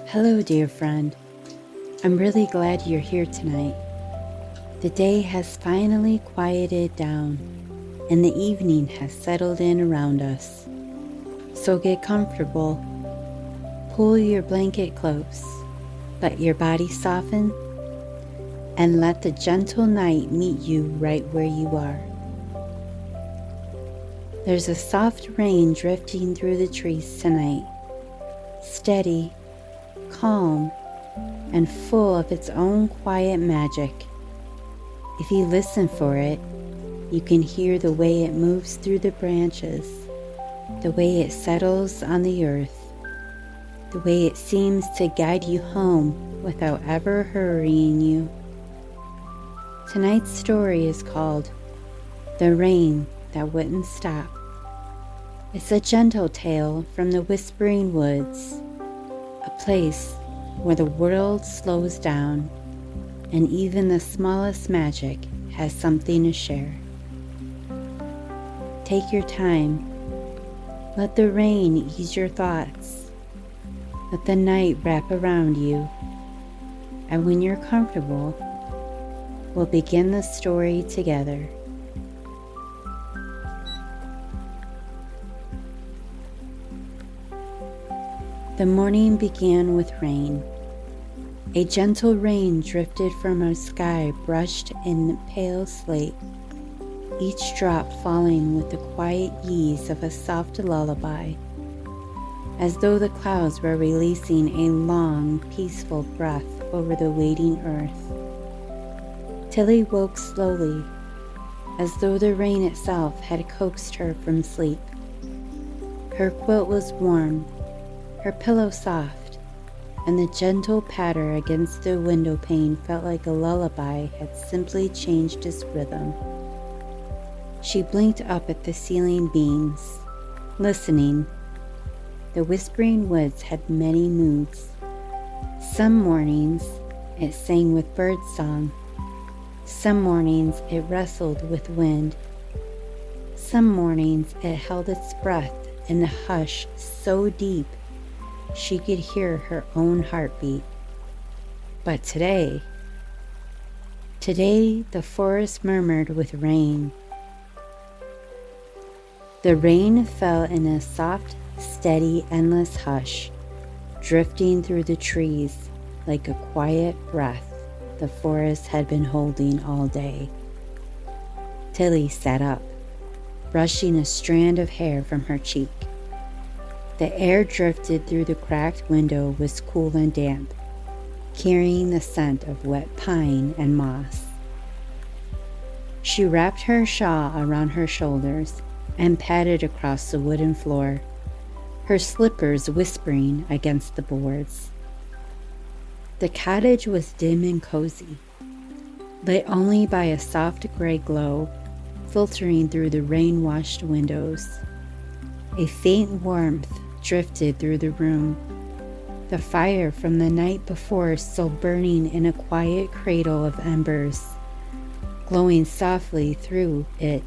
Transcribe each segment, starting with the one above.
Hello, dear friend. I'm really glad you're here tonight. The day has finally quieted down, and the evening has settled in around us. So get comfortable. Pull your blanket close. Let your body soften, and let the gentle night meet you right where you are. There's a soft rain drifting through the trees tonight, steady, calm, and full of its own quiet magic. If you listen for it, you can hear the way it moves through the branches, the way it settles on the earth, the way it seems to guide you home without ever hurrying you. Tonight's story is called The Rain That Wouldn't Stop. It's a gentle tale from the Whispering Woods, a place where the world slows down and even the smallest magic has something to share. Take your time. Let the rain ease your thoughts. Let the night wrap around you. And when you're comfortable, we'll begin the story together. The morning began with rain. A gentle rain drifted from a sky brushed in pale slate, each drop falling with the quiet ease of a soft lullaby, as though the clouds were releasing a long, peaceful breath over the waiting earth. Tilly woke slowly, as though the rain itself had coaxed her from sleep. Her quilt was warm, her pillow soft, and the gentle patter against the window pane felt like a lullaby had simply changed its rhythm. She blinked up at the ceiling beams, listening. The Whispering Woods had many moods. Some mornings it sang with birdsong. Some mornings it wrestled with wind. Some mornings it held its breath in a hush so deep she could hear her own heartbeat. But today the forest murmured with rain. The rain fell in a soft, steady, endless hush, drifting through the trees like a quiet breath the forest had been holding all day. Tilly sat up, brushing a strand of hair from her cheek. The air drifted through the cracked window was cool and damp, carrying the scent of wet pine and moss. She wrapped her shawl around her shoulders and padded across the wooden floor, her slippers whispering against the boards. The cottage was dim and cozy, lit only by a soft gray glow filtering through the rain-washed windows. A faint warmth drifted through the room, the fire from the night before still burning in a quiet cradle of embers. Glowing softly through it,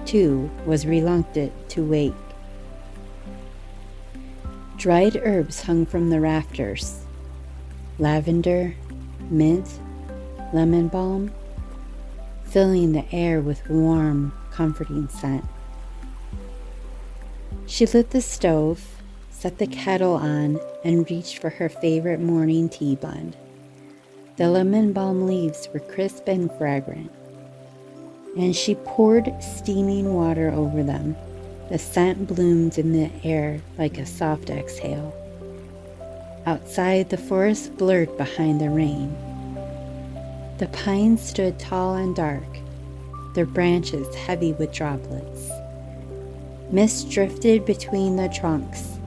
too, was reluctant to wake. Dried herbs hung from the rafters. Lavender, mint, lemon balm, filling the air with warm, comforting scent. She lit the stove, set the kettle on, and reached for her favorite morning tea blend. The lemon balm leaves were crisp and fragrant, and she poured steaming water over them. The scent bloomed in the air like a soft exhale. Outside, the forest blurred behind the rain. The pines stood tall and dark, their branches heavy with droplets. Mist drifted between the trunks,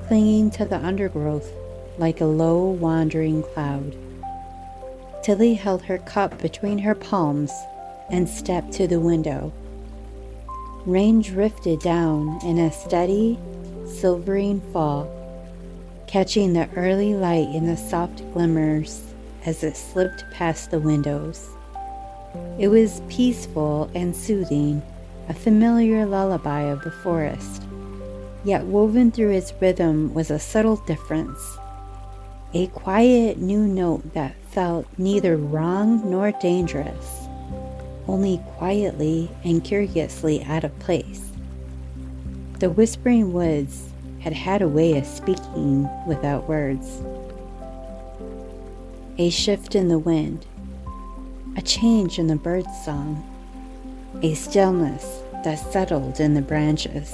clinging to the undergrowth like a low, wandering cloud. Tilly held her cup between her palms and stepped to the window. Rain drifted down in a steady, silvering fall, catching the early light in the soft glimmers as it slipped past the windows. It was peaceful and soothing, a familiar lullaby of the forest, yet woven through its rhythm was a subtle difference, a quiet new note that felt neither wrong nor dangerous, only quietly and curiously out of place. The whispering woods had a way of speaking without words. A shift in the wind, a change in the bird's song, a stillness that settled in the branches.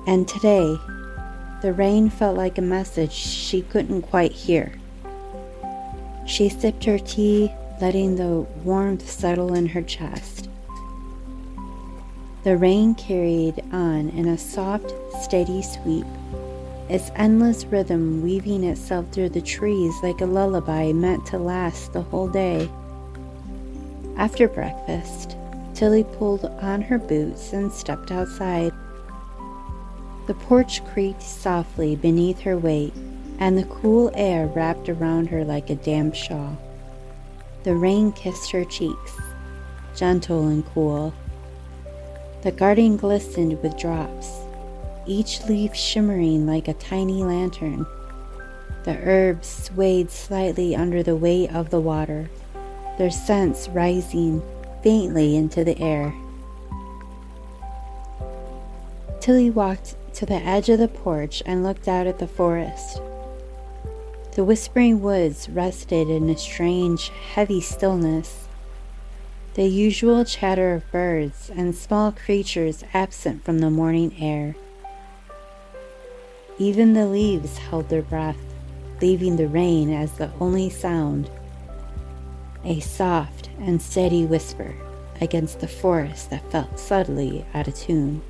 And today, the rain felt like a message she couldn't quite hear. She sipped her tea, letting the warmth settle in her chest. The rain carried on in a soft, steady sweep, its endless rhythm weaving itself through the trees like a lullaby meant to last the whole day. After breakfast, Tilly pulled on her boots and stepped outside. The porch creaked softly beneath her weight, and the cool air wrapped around her like a damp shawl. The rain kissed her cheeks, gentle and cool. The garden glistened with drops, each leaf shimmering like a tiny lantern. The herbs swayed slightly under the weight of the water, their scents rising faintly into the air. Tilly walked to the edge of the porch and looked out at the forest. The whispering woods rested in a strange, heavy stillness, the usual chatter of birds and small creatures absent from the morning air. Even the leaves held their breath, leaving the rain as the only sound, a soft and steady whisper against the forest that felt subtly out of tune.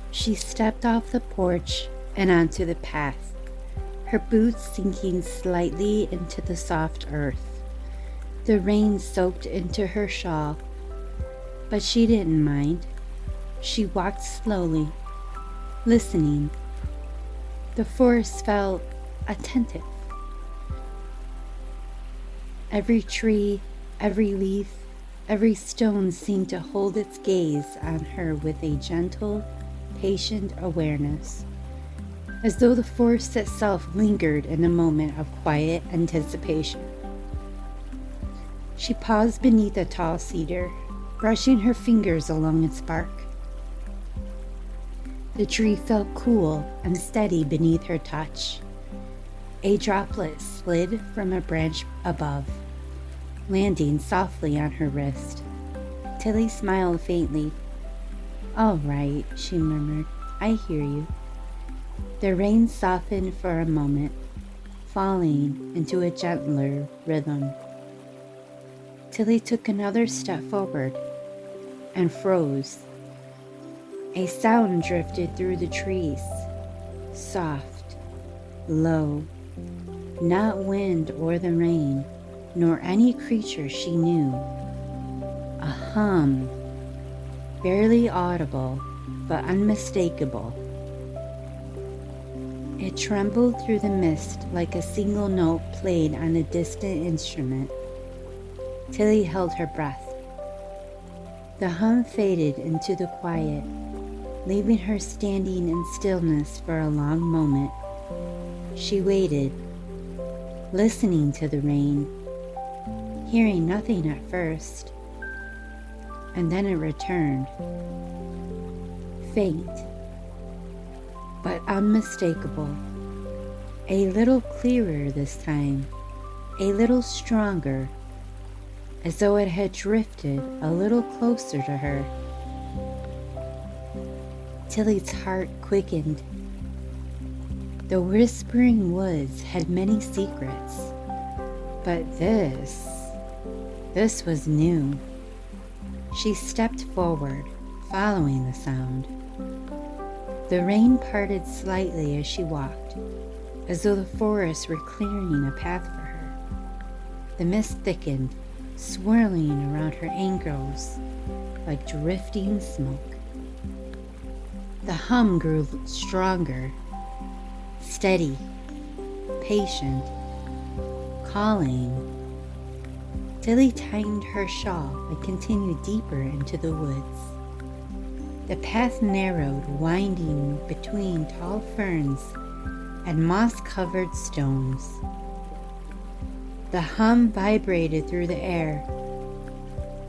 She stepped off the porch and onto the path, her boots sinking slightly into the soft earth. The rain soaked into her shawl, but she didn't mind. She walked slowly, listening. The forest felt attentive. Every tree, every leaf, every stone seemed to hold its gaze on her with a gentle, patient awareness, as though the forest itself lingered in a moment of quiet anticipation. She paused beneath a tall cedar, brushing her fingers along its bark. The tree felt cool and steady beneath her touch. A droplet slid from a branch above, landing softly on her wrist. Tilly smiled faintly. "All right," she murmured. "I hear you." The rain softened for a moment, falling into a gentler rhythm. Tilly took another step forward and froze. A sound drifted through the trees, soft, low, not wind or the rain, nor any creature she knew. A hum, barely audible but unmistakable. It trembled through the mist like a single note played on a distant instrument. Tilly held her breath. The hum faded into the quiet, leaving her standing in stillness for a long moment. She waited, listening to the rain, hearing nothing at first, and then it returned, faint, but unmistakable, a little clearer this time, a little stronger, as though it had drifted a little closer to her. Tilly's heart quickened. The whispering woods had many secrets, but this was new. She stepped forward, following the sound. The rain parted slightly as she walked, as though the forest were clearing a path for her. The mist thickened, swirling around her ankles like drifting smoke. The hum grew stronger, steady, patient, calling. Tilly tightened her shawl and continued deeper into the woods. The path narrowed, winding between tall ferns and moss-covered stones. The hum vibrated through the air,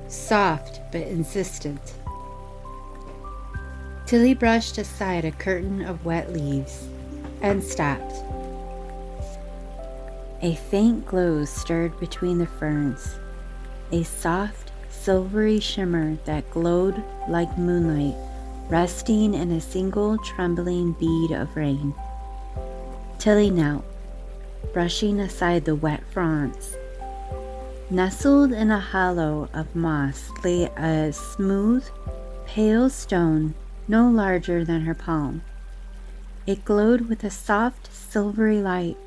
soft but insistent. Tilly brushed aside a curtain of wet leaves and stopped. A faint glow stirred between the ferns, a soft, silvery shimmer that glowed like moonlight resting in a single trembling bead of rain. Tilly knelt, brushing aside the wet fronds. Nestled in a hollow of moss lay a smooth, pale stone no larger than her palm. It glowed with a soft, silvery light,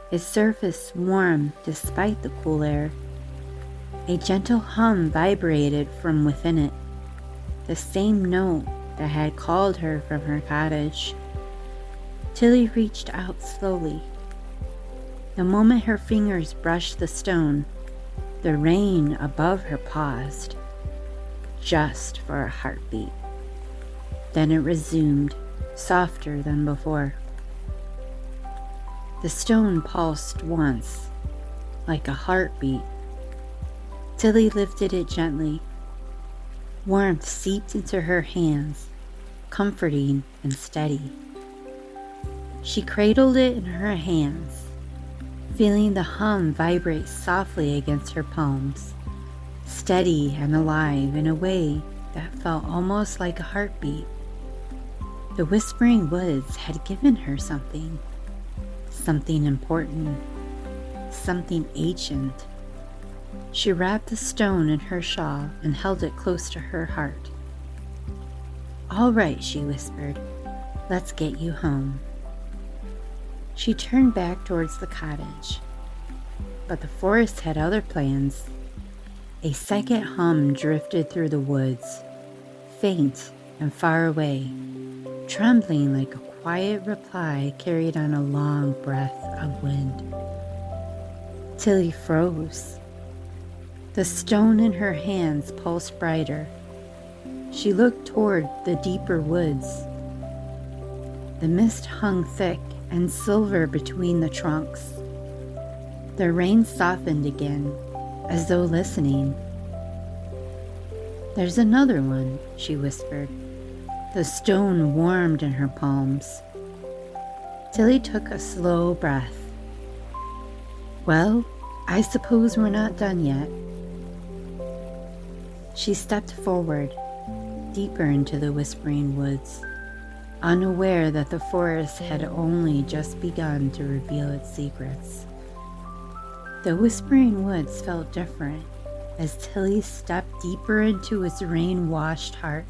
its surface warm despite the cool air. A gentle hum vibrated from within it, the same note that had called her from her cottage. Tilly reached out slowly. The moment her fingers brushed the stone, the rain above her paused, just for a heartbeat. Then it resumed, softer than before. The stone pulsed once, like a heartbeat. Tilly lifted it gently. Warmth seeped into her hands, comforting and steady. She cradled it in her hands, feeling the hum vibrate softly against her palms, steady and alive in a way that felt almost like a heartbeat. The whispering woods had given her something important, something ancient. She wrapped the stone in her shawl and held it close to her heart. "All right," she whispered, "let's get you home." She turned back towards the cottage, but the forest had other plans. A second hum drifted through the woods, faint and far away, trembling like a quiet reply carried on a long breath of wind. Tilly froze. The stone in her hands pulsed brighter. She looked toward the deeper woods. The mist hung thick and silver between the trunks. The rain softened again, as though listening. "There's another one," she whispered. The stone warmed in her palms. Tilly took a slow breath. "Well, I suppose we're not done yet." She stepped forward, deeper into the whispering woods, unaware that the forest had only just begun to reveal its secrets. The whispering woods felt different as Tilly stepped deeper into its rain-washed heart.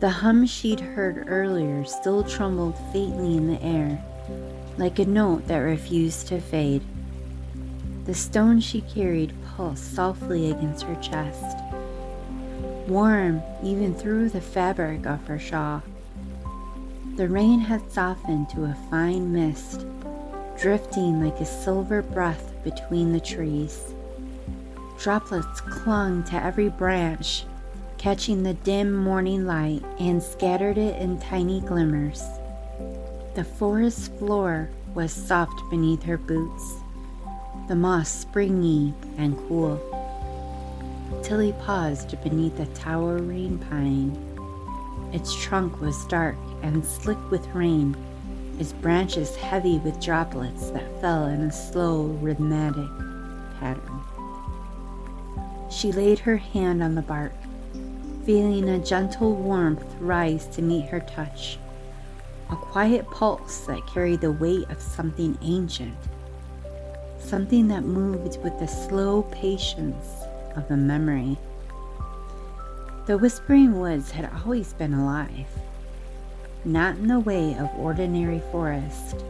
The hum she'd heard earlier still trembled faintly in the air, like a note that refused to fade. The stone she carried pulsed softly against her chest, warm even through the fabric of her shawl. The rain had softened to a fine mist, drifting like a silver breath between the trees. Droplets clung to every branch, catching the dim morning light and scattered it in tiny glimmers. The forest floor was soft beneath her boots, the moss springy and cool. Tilly paused beneath a towering pine. Its trunk was dark and slick with rain, its branches heavy with droplets that fell in a slow, rhythmic pattern. She laid her hand on the bark, feeling a gentle warmth rise to meet her touch, a quiet pulse that carried the weight of something ancient, something that moved with the slow patience of a memory. The whispering woods had always been alive, not in the way of ordinary forest,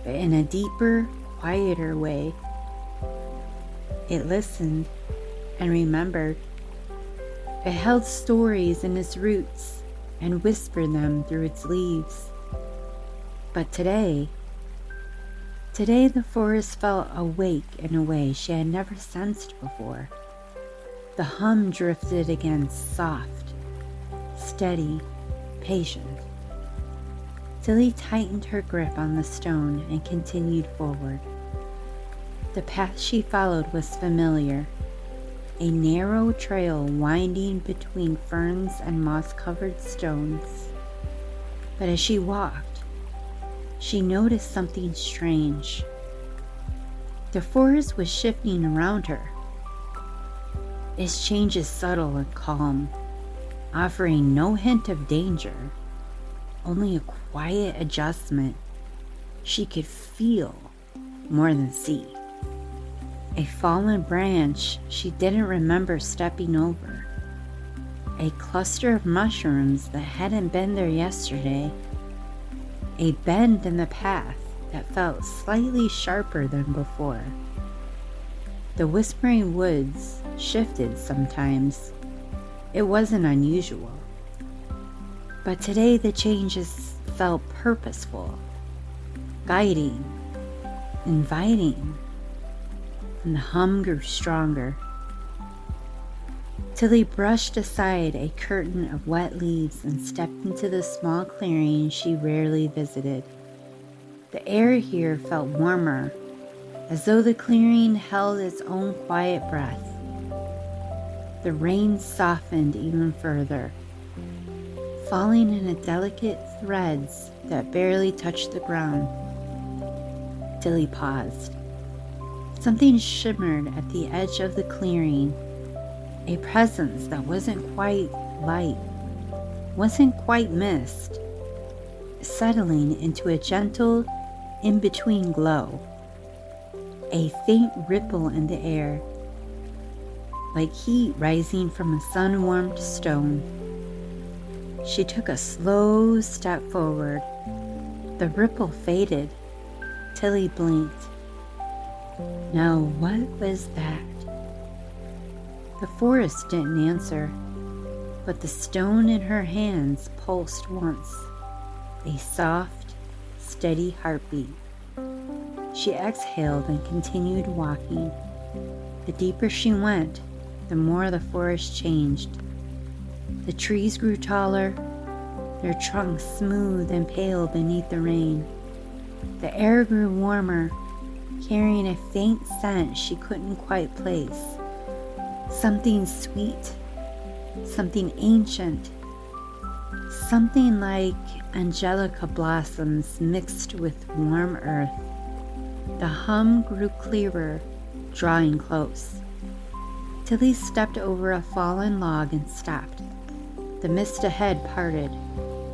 but in a deeper, quieter way. It listened and remembered. It held stories in its roots and whispered them through its leaves. But today the forest felt awake in a way she had never sensed before. The hum drifted again, soft, steady, patient. Tilly tightened her grip on the stone and continued forward. The path she followed was familiar, a narrow trail winding between ferns and moss-covered stones. But as she walked, she noticed something strange. The forest was shifting around her. Its change is subtle and calm, offering no hint of danger, only a quiet adjustment she could feel more than see. A fallen branch she didn't remember stepping over. A cluster of mushrooms that hadn't been there yesterday. A bend in the path that felt slightly sharper than before. The whispering woods shifted sometimes. It wasn't unusual. But today the changes felt purposeful, guiding, inviting, and the hum grew stronger. Tilly brushed aside a curtain of wet leaves and stepped into the small clearing she rarely visited. The air here felt warmer, as though the clearing held its own quiet breath. The rain softened even further, falling in delicate threads that barely touched the ground. Tilly paused. Something shimmered at the edge of the clearing, a presence that wasn't quite light, wasn't quite mist, settling into a gentle, in-between glow, a faint ripple in the air, like heat rising from a sun-warmed stone. She took a slow step forward. The ripple faded. Tilly blinked. Now, what was that? The forest didn't answer, but the stone in her hands pulsed once, a soft, steady heartbeat. She exhaled and continued walking. The deeper she went, the more the forest changed. The trees grew taller, their trunks smooth and pale beneath the rain. The air grew warmer, carrying a faint scent she couldn't quite place. Something sweet, something ancient, something like angelica blossoms mixed with warm earth. The hum grew clearer, drawing close. Tilly stepped over a fallen log and stopped. The mist ahead parted.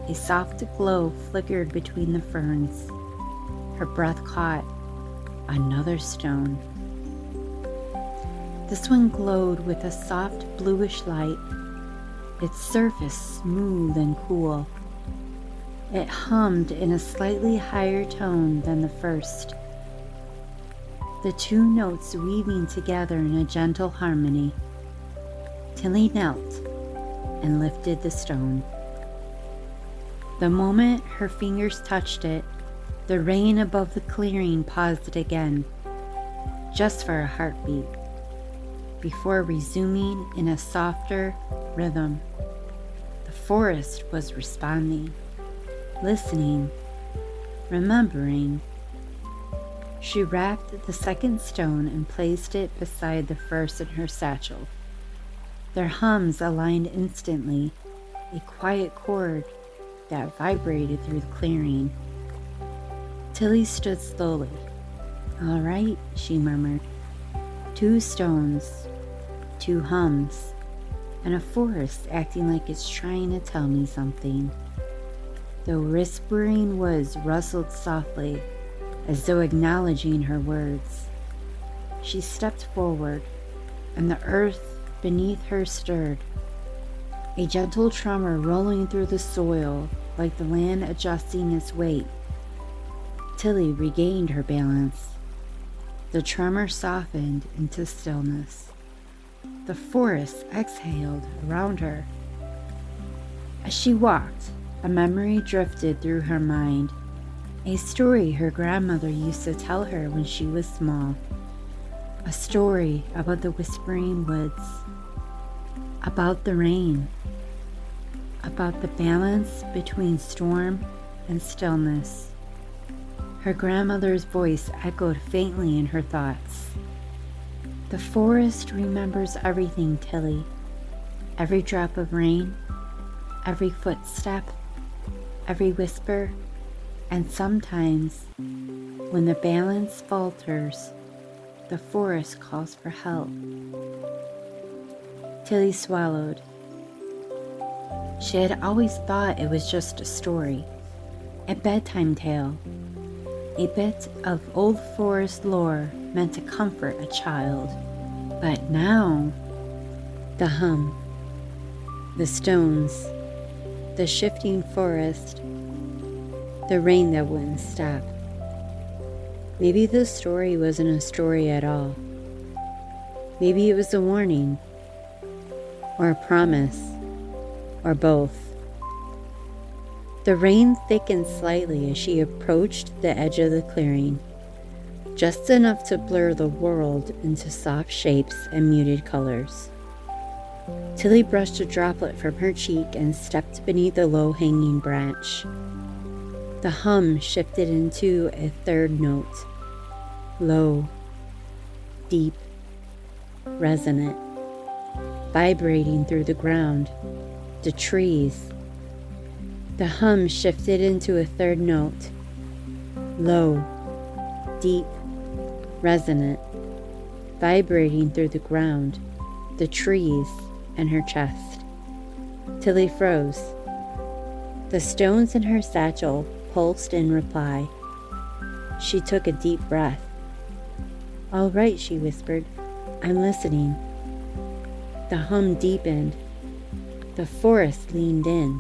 A soft glow flickered between the ferns. Her breath caught. Another stone. This one glowed with a soft bluish light, its surface smooth and cool. It hummed in a slightly higher tone than the first, the two notes weaving together in a gentle harmony. Tilly knelt and lifted the stone. The moment her fingers touched it, the rain above the clearing paused again, just for a heartbeat, before resuming in a softer rhythm. The forest was responding, listening, remembering. She wrapped the second stone and placed it beside the first in her satchel. Their hums aligned instantly, a quiet chord that vibrated through the clearing. Tilly stood slowly. "All right," she murmured. "Two stones, two hums, and a forest acting like it's trying to tell me something." The whispering woods rustled softly, as though acknowledging her words. She stepped forward, and the earth beneath her stirred, a gentle tremor rolling through the soil like the land adjusting its weight. Tilly regained her balance. The tremor softened into stillness. The forest exhaled around her. As she walked, a memory drifted through her mind, a story her grandmother used to tell her when she was small. A story about the whispering woods, about the rain, about the balance between storm and stillness. Her grandmother's voice echoed faintly in her thoughts. The forest remembers everything, Tilly. Every drop of rain, every footstep, every whisper, and sometimes, when the balance falters, the forest calls for help. Tilly swallowed. She had always thought it was just a story, a bedtime tale, a bit of old forest lore meant to comfort a child. But now, the hum, the stones, the shifting forest, the rain that wouldn't stop. Maybe the story wasn't a story at all. Maybe it was a warning, or a promise, or both. The rain thickened slightly as she approached the edge of the clearing, just enough to blur the world into soft shapes and muted colors. Tilly brushed a droplet from her cheek and stepped beneath a low-hanging branch. The hum shifted into a third note, low, deep, resonant, vibrating through the ground, the trees. The hum shifted into a third note, low, deep, resonant, vibrating through the ground, the trees, and her chest. Tilly froze. The stones in her satchel pulsed in reply. She took a deep breath. "All right," she whispered. "I'm listening." The hum deepened. The forest leaned in.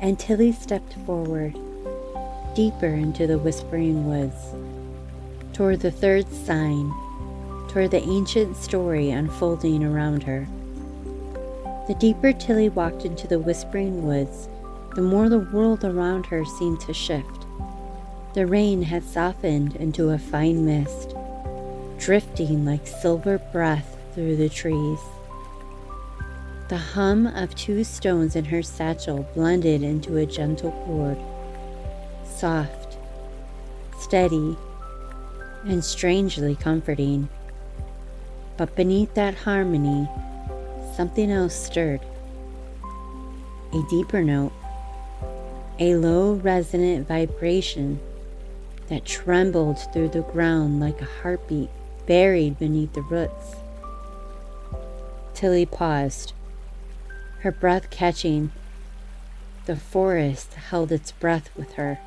And Tilly stepped forward, deeper into the whispering woods, toward the third sign, toward the ancient story unfolding around her. The deeper Tilly walked into the whispering woods, the more the world around her seemed to shift. The rain had softened into a fine mist, drifting like silver breath through the trees. The hum of two stones in her satchel blended into a gentle chord, soft, steady, and strangely comforting. But beneath that harmony, something else stirred. A deeper note, a low resonant vibration that trembled through the ground like a heartbeat buried beneath the roots. Tilly paused, her breath catching. The forest held its breath with her.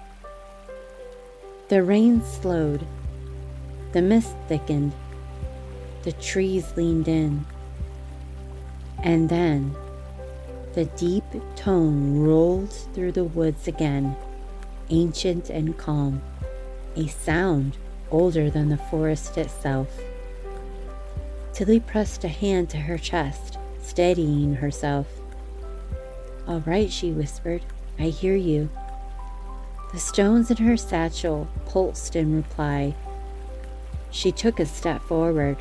The rain slowed, the mist thickened, the trees leaned in, and then the deep tone rolled through the woods again, ancient and calm, a sound older than the forest itself. Tilly pressed a hand to her chest, steadying herself. "All right," she whispered. "I hear you." The stones in her satchel pulsed in reply. She took a step forward.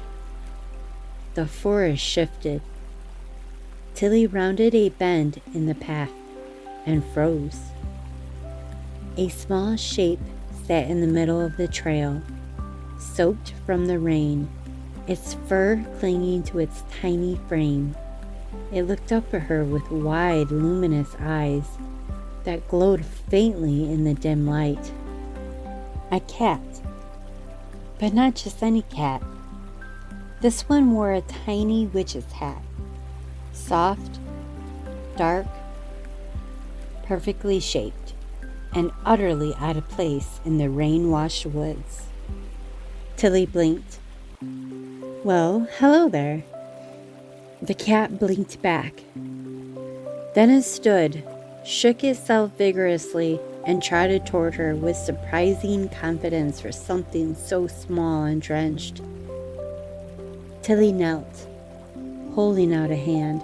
The forest shifted. Tilly rounded a bend in the path and froze. A small shape sat in the middle of the trail, soaked from the rain, its fur clinging to its tiny frame. It looked up at her with wide, luminous eyes that glowed faintly in the dim light. A cat, but not just any cat. This one wore a tiny witch's hat, soft, dark, perfectly shaped, and utterly out of place in the rain-washed woods. Tilly blinked. "Well, hello there." The cat blinked back. Then it stood, shook itself vigorously, and trotted toward her with surprising confidence for something so small and drenched. Tilly knelt, holding out a hand.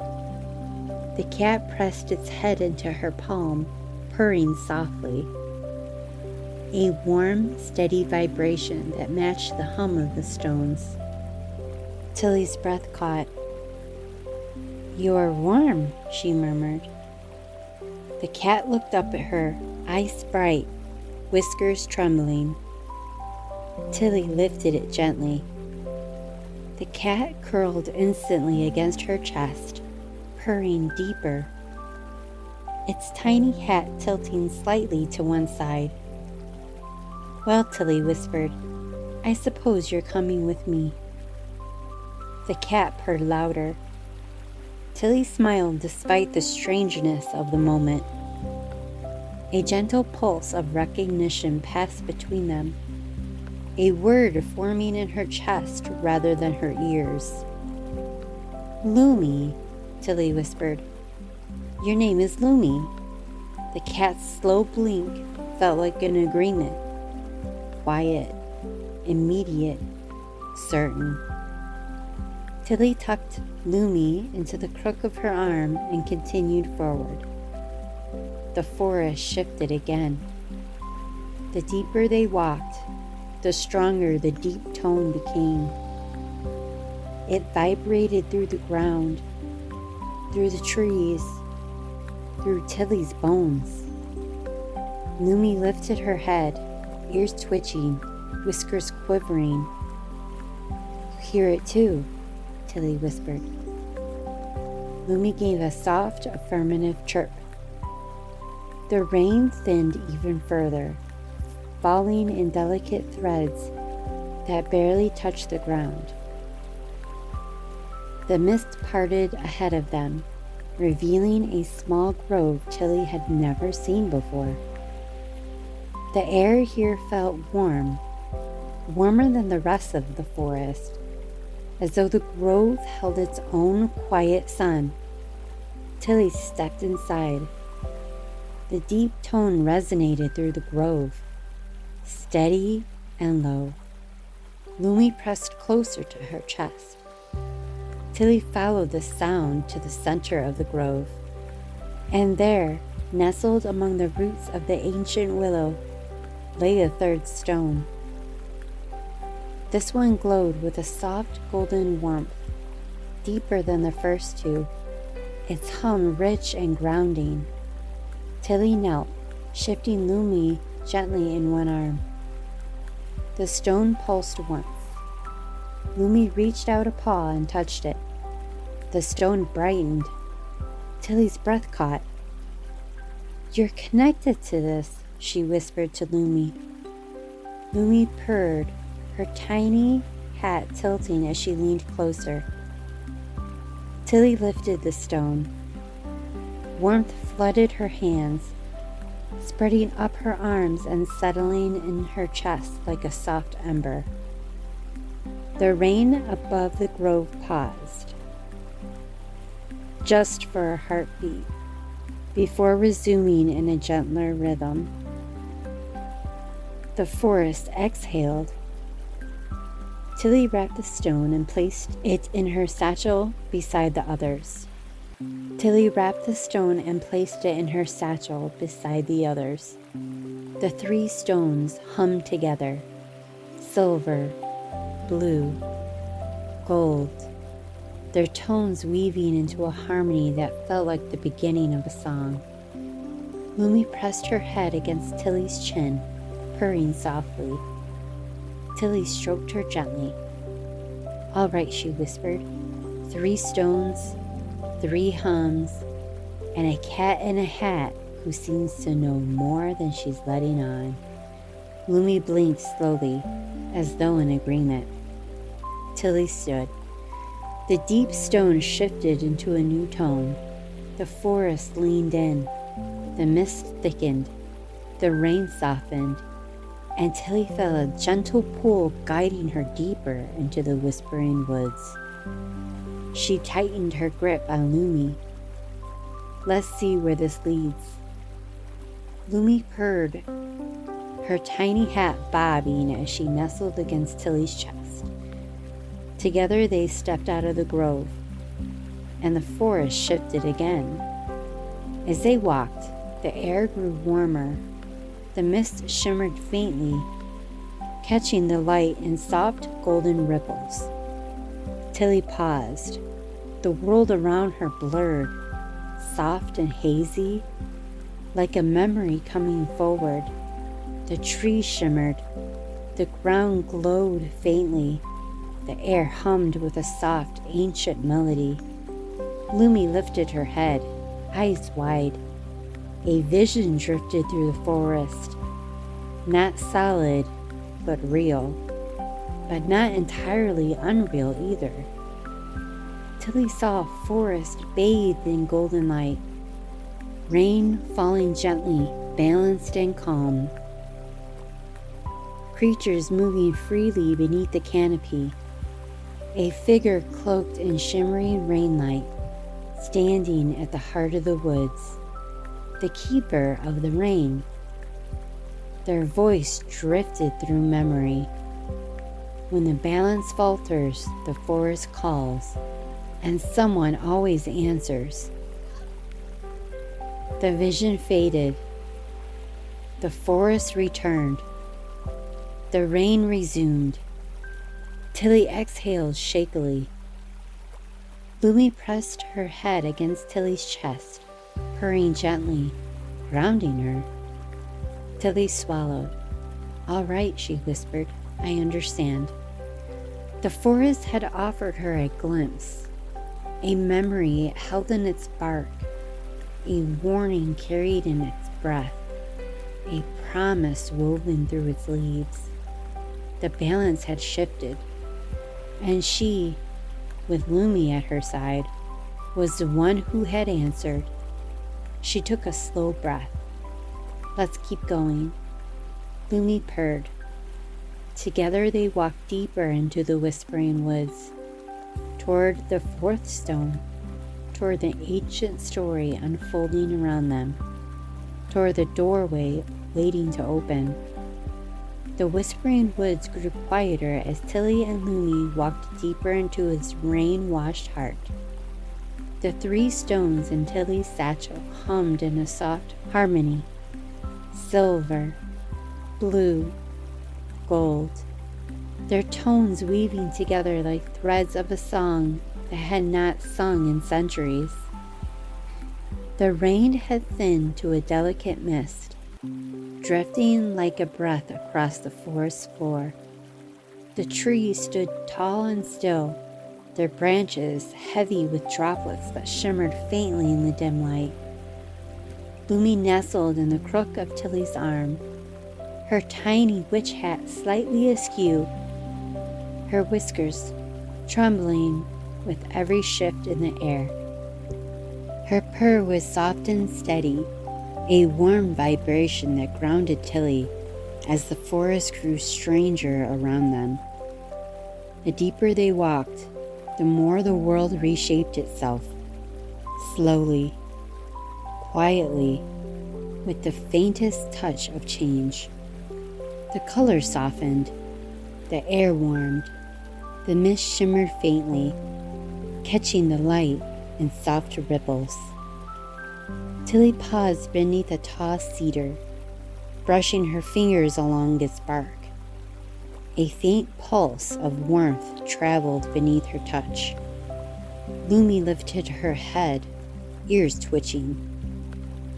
The cat pressed its head into her palm, purring softly. A warm, steady vibration that matched the hum of the stones. Tilly's breath caught. "You're warm," she murmured. The cat looked up at her, eyes bright, whiskers trembling. Tilly lifted it gently. The cat curled instantly against her chest, purring deeper, its tiny head tilting slightly to one side. "Well," Tilly whispered, "I suppose you're coming with me." The cat purred louder. Tilly smiled despite the strangeness of the moment. A gentle pulse of recognition passed between them, a word forming in her chest rather than her ears. "Lumi," Tilly whispered. "Your name is Lumi." The cat's slow blink felt like an agreement. Quiet, immediate, certain. Tilly tucked Lumi into the crook of her arm and continued forward. The forest shifted again. The deeper they walked, the stronger the deep tone became. It vibrated through the ground, through the trees, through Tilly's bones. Lumi lifted her head, ears twitching, whiskers quivering. "You hear it too," Tilly whispered. Lumi gave a soft, affirmative chirp. The rain thinned even further, falling in delicate threads that barely touched the ground. The mist parted ahead of them, revealing a small grove Tilly had never seen before. The air here felt warm, warmer than the rest of the forest, as though the grove held its own quiet sun. Tilly stepped inside. The deep tone resonated through the grove, steady and low. Lumi pressed closer to her chest. Tilly followed the sound to the center of the grove, and there, nestled among the roots of the ancient willow, lay a third stone. This one glowed with a soft golden warmth, deeper than the first two, its hum rich and grounding. Tilly knelt, shifting Lumi gently in one arm. The stone pulsed once. Lumi reached out a paw and touched it. The stone brightened. Tilly's breath caught. "You're connected to this," she whispered to Lumi. Lumi purred, her tiny hat tilting as she leaned closer. Tilly lifted the stone. Warmth flooded her hands, spreading up her arms and settling in her chest like a soft ember. The rain above the grove paused, just for a heartbeat, before resuming in a gentler rhythm. The forest exhaled. Tilly wrapped the stone and placed it in her satchel beside the others. The 3 stones hummed together, silver, blue, gold, their tones weaving into a harmony that felt like the beginning of a song. Lumi pressed her head against Tilly's chin, purring softly. Tilly stroked her gently. "All right," she whispered. 3 stones, 3 hums, and a cat in a hat who seems to know more than she's letting on." Lumi blinked slowly, as though in agreement. Tilly stood. The deep stone shifted into a new tone. The forest leaned in. The mist thickened. The rain softened. And Tilly felt a gentle pull guiding her deeper into the whispering woods. She tightened her grip on Lumi. "Let's see where this leads." Lumi purred, her tiny hat bobbing as she nestled against Tilly's chest. Together they stepped out of the grove, and the forest shifted again. As they walked, the air grew warmer. The mist shimmered faintly, catching the light in soft golden ripples. Tilly paused. The world around her blurred, soft and hazy, like a memory coming forward. The trees shimmered, the ground glowed faintly, the air hummed with a soft, ancient melody. Lumi lifted her head, eyes wide. A vision drifted through the forest, not solid, but real, but not entirely unreal either. Tilly saw a forest bathed in golden light, rain falling gently, balanced and calm. Creatures moving freely beneath the canopy, a figure cloaked in shimmering rainlight, standing at the heart of the woods, the keeper of the rain. Their voice drifted through memory. When the balance falters, the forest calls, and someone always answers. The vision faded. The forest returned. The rain resumed. Tilly exhaled shakily. Lumi pressed her head against Tilly's chest, purring gently, grounding her. Tilly swallowed. "All right," she whispered. "I understand." The forest had offered her a glimpse, a memory held in its bark, a warning carried in its breath, a promise woven through its leaves. The balance had shifted, and she, with Lumi at her side, was the one who had answered. She took a slow breath. "Let's keep going." Lumi purred. Together they walked deeper into the whispering woods, toward the fourth stone, toward the ancient story unfolding around them, toward the doorway waiting to open. The whispering woods grew quieter as Tilly and Lumi walked deeper into its rain-washed heart. The 3 stones in Tilly's satchel hummed in a soft harmony. Silver, blue, gold, their tones weaving together like threads of a song that had not sung in centuries. The rain had thinned to a delicate mist, drifting like a breath across the forest floor. The trees stood tall and still, their branches heavy with droplets that shimmered faintly in the dim light. Lumi nestled in the crook of Tilly's arm, her tiny witch hat slightly askew, her whiskers trembling with every shift in the air. Her purr was soft and steady, a warm vibration that grounded Tilly as the forest grew stranger around them. The deeper they walked, the more the world reshaped itself, slowly, quietly, with the faintest touch of change. The colors softened, the air warmed, the mist shimmered faintly, catching the light in soft ripples. Tilly paused beneath a tall cedar, brushing her fingers along its bark. A faint pulse of warmth traveled beneath her touch. Lumi lifted her head, ears twitching.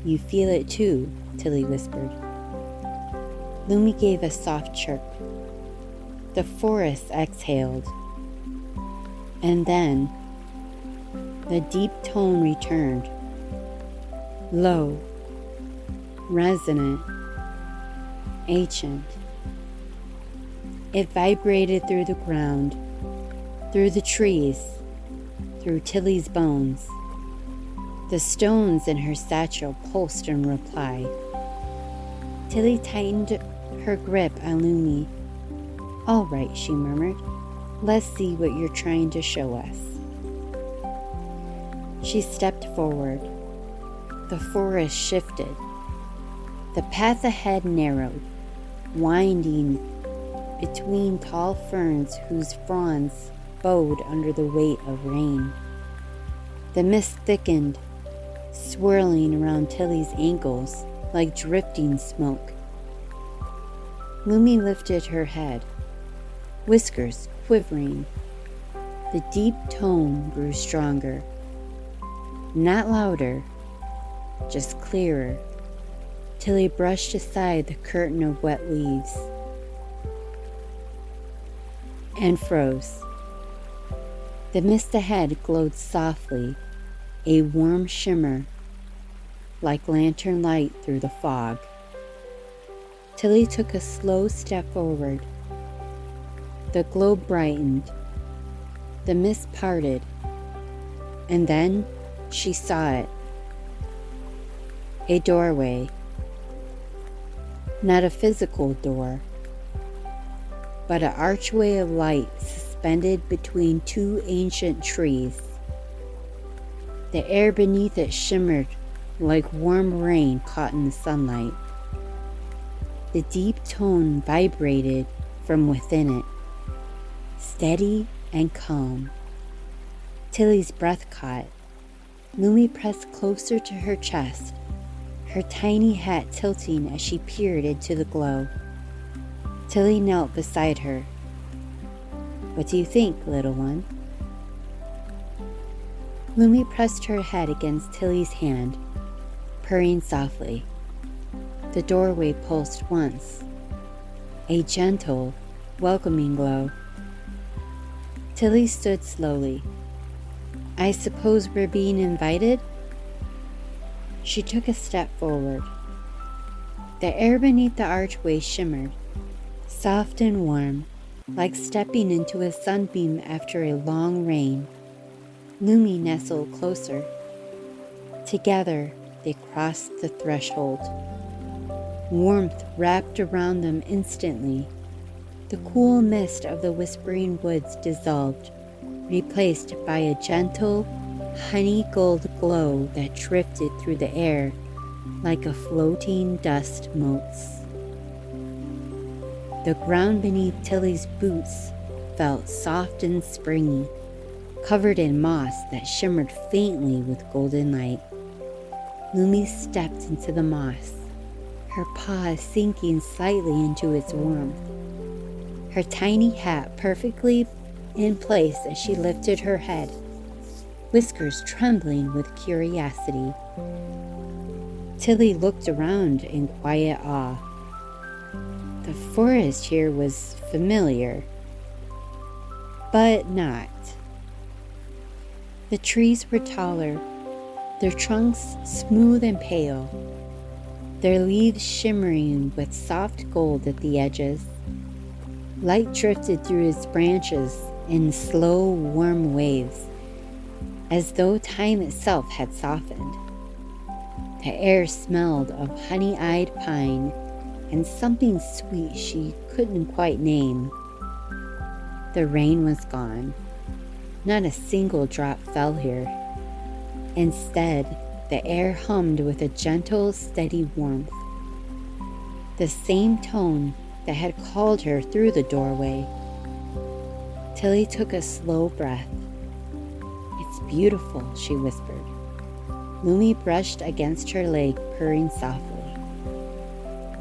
"You feel it too," Tilly whispered. Lumi gave a soft chirp. The forest exhaled. And then the deep tone returned, low, resonant, ancient. It vibrated through the ground, through the trees, through Tilly's bones. The stones in her satchel pulsed in reply. Tilly tightened her grip on Lumi. "All right," she murmured. "Let's see what you're trying to show us." She stepped forward. The forest shifted. The path ahead narrowed, winding between tall ferns whose fronds bowed under the weight of rain. The mist thickened, swirling around Tilly's ankles like drifting smoke. Lumi lifted her head, whiskers quivering. The deep tone grew stronger, not louder, just clearer, Tilly brushed aside the curtain of wet leaves and froze. The mist ahead glowed softly, a warm shimmer like lantern light through the fog. Tilly took a slow step forward. The glow brightened, the mist parted, and then she saw it. A doorway. Not a physical door, but an archway of light suspended between two ancient trees. The air beneath it shimmered like warm rain caught in the sunlight. The deep tone vibrated from within it, steady and calm. Tilly's breath caught. Lumi pressed closer to her chest, her tiny hat tilting as she peered into the glow. Tilly knelt beside her. "What do you think, little one?" Lumi pressed her head against Tilly's hand, purring softly. The doorway pulsed once, a gentle, welcoming glow. Tilly stood slowly. "I suppose we're being invited?" She took a step forward. The air beneath the archway shimmered, soft and warm, like stepping into a sunbeam after a long rain. Lumi nestled closer. Together, they crossed the threshold. Warmth wrapped around them instantly. The cool mist of the whispering woods dissolved, replaced by a gentle, honey gold glow that drifted through the air like a floating dust motes. The ground beneath Tilly's boots felt soft and springy, covered in moss that shimmered faintly with golden light. Lumi stepped into the moss, her paws sinking slightly into its warmth. Her tiny hat perfectly in place as she lifted her head, whiskers trembling with curiosity. Tilly looked around in quiet awe. The forest here was familiar, but not. The trees were taller, their trunks smooth and pale, their leaves shimmering with soft gold at the edges. Light drifted through its branches in slow, warm waves, as though time itself had softened. The air smelled of honey-eyed pine and something sweet she couldn't quite name. The rain was gone. Not a single drop fell here. Instead, the air hummed with a gentle, steady warmth. The same tone that had called her through the doorway. Tilly took a slow breath. "It's beautiful," she whispered. Lumi brushed against her leg, purring softly.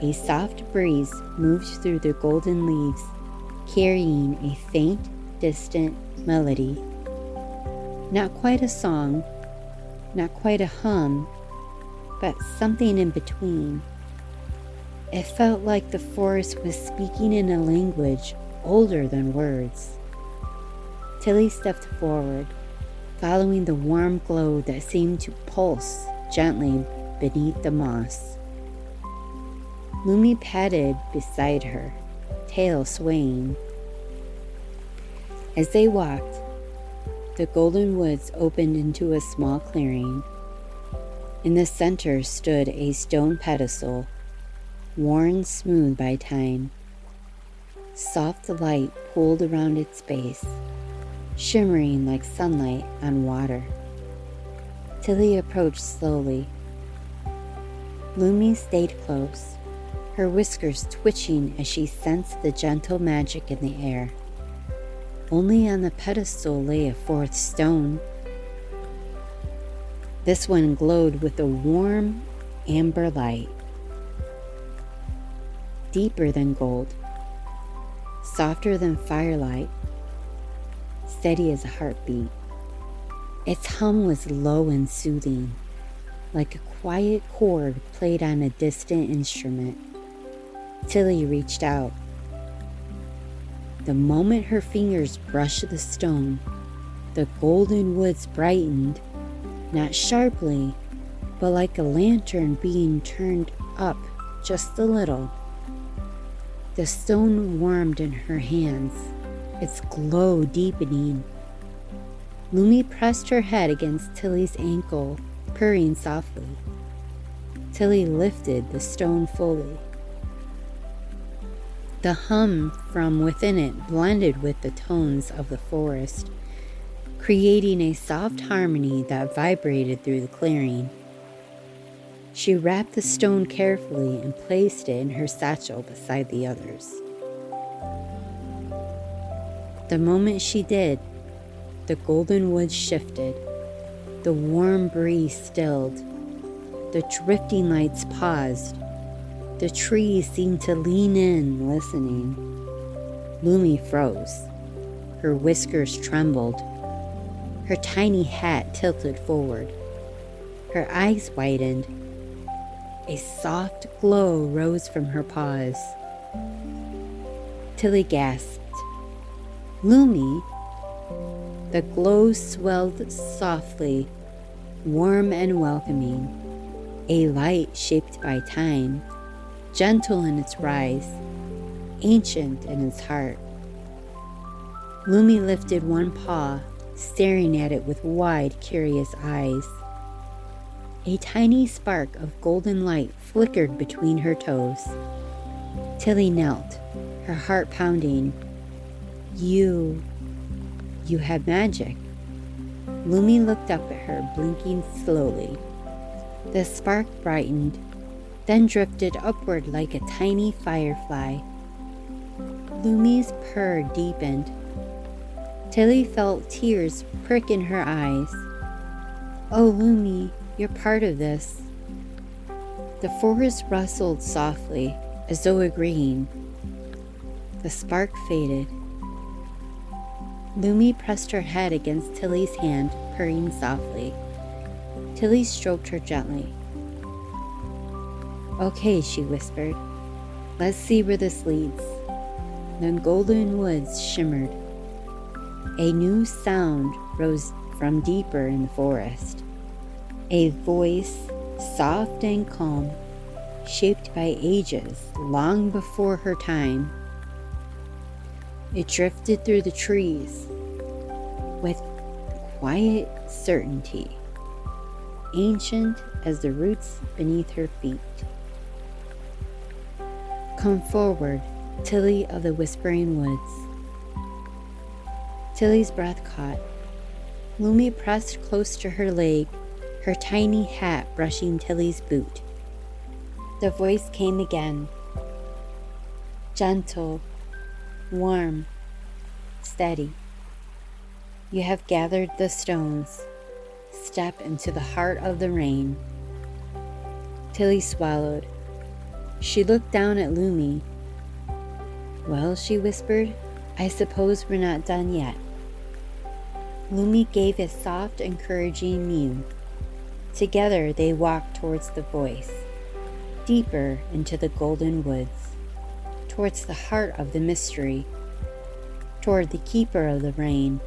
A soft breeze moved through the golden leaves, carrying a faint, distant melody. Not quite a song, not quite a hum, but something in between. It felt like the forest was speaking in a language older than words. Tilly stepped forward, following the warm glow that seemed to pulse gently beneath the moss. Lumi padded beside her, tail swaying. As they walked, the golden woods opened into a small clearing. In the center stood a stone pedestal, worn smooth by time. Soft light pooled around its base, shimmering like sunlight on water. Tilly approached slowly. Lumi stayed close, her whiskers twitching as she sensed the gentle magic in the air. Only on the pedestal lay a fourth stone. This one glowed with a warm amber light, deeper than gold, softer than firelight, steady as a heartbeat. Its hum was low and soothing, like a quiet chord played on a distant instrument. Tilly reached out. The moment her fingers brushed the stone, the golden woods brightened, not sharply, but like a lantern being turned up just a little. The stone warmed in her hands, its glow deepening. Lumi pressed her head against Tilly's ankle, purring softly. Tilly lifted the stone fully. The hum from within it blended with the tones of the forest, creating a soft harmony that vibrated through the clearing. She wrapped the stone carefully and placed it in her satchel beside the others. The moment she did, the golden woods shifted, the warm breeze stilled, the drifting lights paused, the trees seemed to lean in, listening. Lumi froze. Her whiskers trembled. Her tiny hat tilted forward. Her eyes widened. A soft glow rose from her paws. Tilly gasped. Lumi? The glow swelled softly, warm and welcoming. A light shaped by time, gentle in its rise, ancient in its heart. Lumi lifted one paw, staring at it with wide, curious eyes. A tiny spark of golden light flickered between her toes. Tilly knelt, her heart pounding. You have magic. Lumi looked up at her, blinking slowly. The spark brightened, then drifted upward like a tiny firefly. Lumi's purr deepened. Tilly felt tears prick in her eyes. Oh, Lumi, you're part of this. The forest rustled softly, as though agreeing. The spark faded. Lumi pressed her head against Tilly's hand, purring softly. Tilly stroked her gently. Okay, she whispered. Let's see where this leads. The golden woods shimmered. A new sound rose from deeper in the forest. A voice, soft and calm, shaped by ages long before her time. It drifted through the trees with quiet certainty, ancient as the roots beneath her feet. Come forward, Tilly of the Whispering Woods. Tilly's breath caught. Lumi pressed close to her leg, her tiny hat brushing Tilly's boot. The voice came again. Gentle, warm, steady. You have gathered the stones. Step into the heart of the rain. Tilly swallowed. She looked down at Lumi. Well, she whispered, I suppose we're not done yet. Lumi gave a soft, encouraging mew. Together they walked towards the voice, deeper into the golden woods, towards the heart of the mystery, toward the keeper of the rain.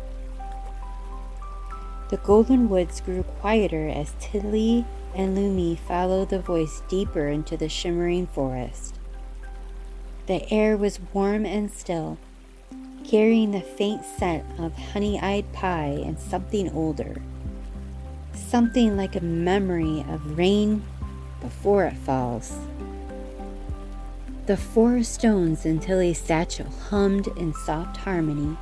The golden woods grew quieter as Tilly and Lumi followed the voice deeper into the shimmering forest. The air was warm and still, carrying the faint scent of honey-eyed pie and something older, something like a memory of rain before it falls. The 4 stones in Tilly's satchel hummed in soft harmony,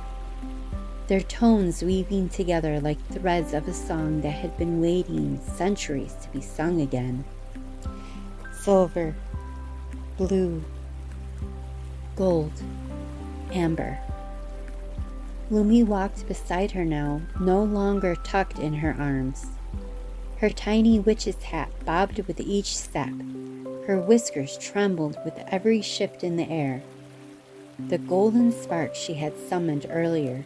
their tones weaving together like threads of a song that had been waiting centuries to be sung again. Silver, blue, gold, amber. Lumi walked beside her now, no longer tucked in her arms. Her tiny witch's hat bobbed with each step. Her whiskers trembled with every shift in the air. The golden spark she had summoned earlier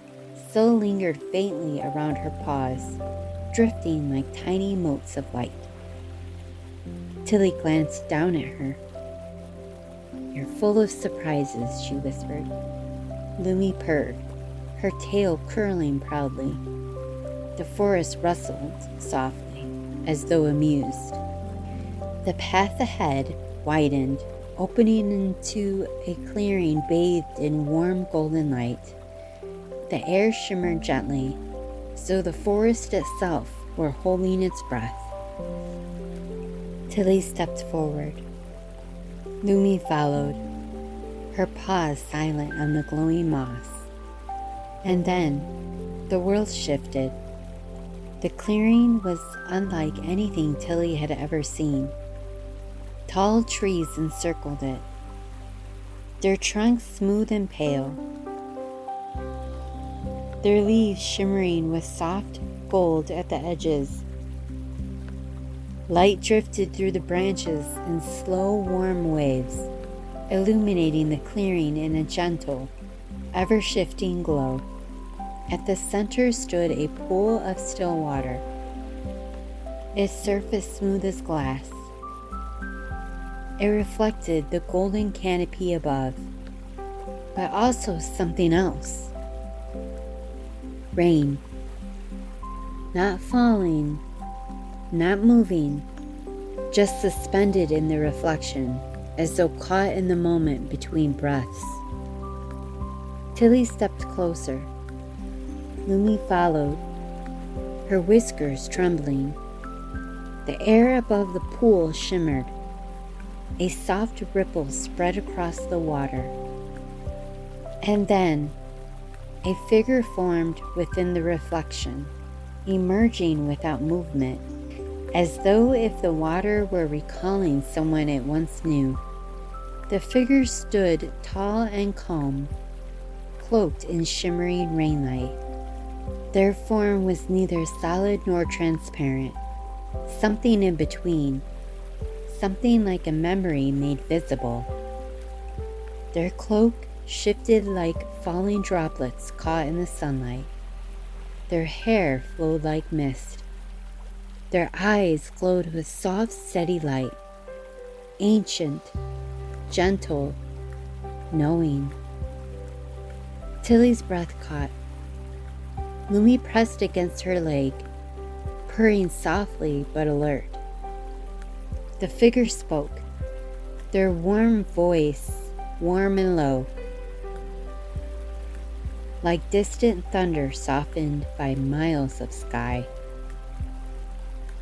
still lingered faintly around her paws, drifting like tiny motes of light. Tilly glanced down at her. "You're full of surprises," she whispered. Lumi purred, her tail curling proudly. The forest rustled softly, as though amused. The path ahead widened, opening into a clearing bathed in warm golden light. The air shimmered gently, as though the forest itself were holding its breath. Tilly stepped forward. Lumi followed, her paws silent on the glowing moss. And then the world shifted. The clearing was unlike anything Tilly had ever seen. Tall trees encircled it, their trunks smooth and pale, their leaves shimmering with soft gold at the edges. Light drifted through the branches in slow, warm waves, illuminating the clearing in a gentle, ever-shifting glow. At the center stood a pool of still water, its surface smooth as glass. It reflected the golden canopy above, but also something else. Rain. Not falling, not moving, just suspended in the reflection, as though caught in the moment between breaths. Tilly stepped closer. Lumi followed, her whiskers trembling. The air above the pool shimmered. A soft ripple spread across the water. And then, a figure formed within the reflection, emerging without movement, as though if the water were recalling someone it once knew. The figure stood tall and calm, cloaked in shimmering rainlight. Their form was neither solid nor transparent, something in between, something like a memory made visible. Their cloak shifted like falling droplets caught in the sunlight. Their hair flowed like mist. Their eyes glowed with soft, steady light, ancient, gentle, knowing. Tilly's breath caught. Lumi pressed against her leg, purring softly but alert. The figure spoke, their warm voice warm and low, like distant thunder softened by miles of sky.